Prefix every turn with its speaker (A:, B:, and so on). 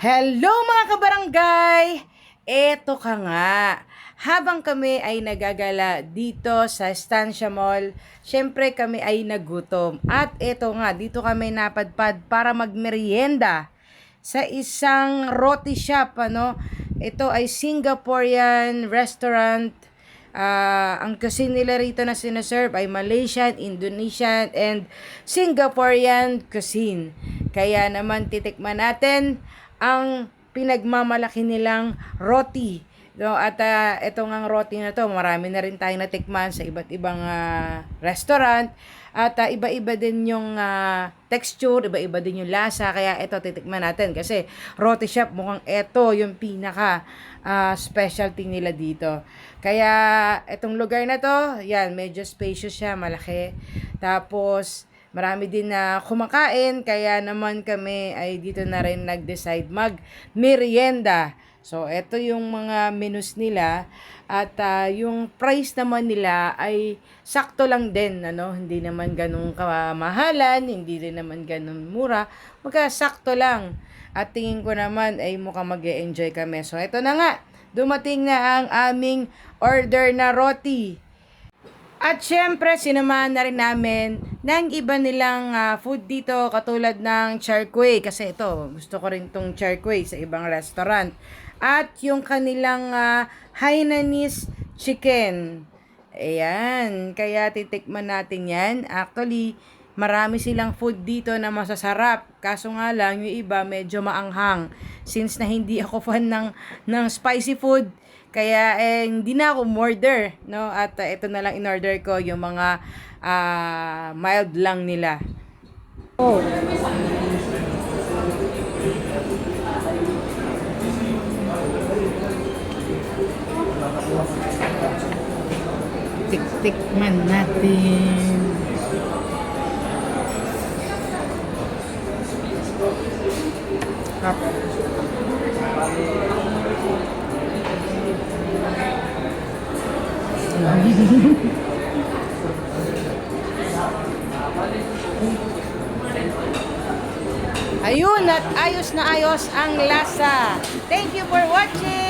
A: Hello mga kabarangay! Eto ka nga. Habang kami ay nagagala dito sa Estancia Mall, syempre kami ay nagutom. At eto nga, dito kami napadpad para magmerienda sa isang roti shop. Ito ay Singaporean restaurant. Ang cuisine nila rito na sinaserve ay Malaysian, Indonesian, and Singaporean cuisine. Kaya naman titikman natin ang pinagmamalaki nilang roti. No, at ito ngang roti na to, marami na rin tayong natikman sa iba't ibang restaurant. At iba-iba din yung texture, iba-iba din yung lasa. Kaya ito titikman natin kasi roti shop mukhang ito yung pinaka specialty nila dito. Kaya itong lugar na to, yan, medyo spacious siya, malaki. Tapos marami din na kumakain, kaya naman kami ay dito na rin nag-decide mag-merienda. So, ito yung mga menus nila at yung price naman nila ay sakto lang din, Hindi naman ganun kamahalan, hindi rin naman ganun mura, magkasakto lang. At tingin ko naman ay mukhang mag-e-enjoy kami. So, ito na nga, dumating na ang aming order na roti. At syempre, sinamahan na rin namin ng iba nilang food dito katulad ng char kway. Kasi ito, gusto ko rin tong char kway sa ibang restaurant. At yung kanilang Hainanese chicken. Ayan, kaya titikman natin yan. Actually, marami silang food dito na masasarap. Kaso nga lang, yung iba medyo maanghang. Since na hindi ako fan ng spicy food, kaya hindi na ako order, no? At ito na lang in-order ko yung mga mild lang nila. Oh. Tik-tikman natin. Ayun, at ayos na ayos ang lasa. Thank you for watching!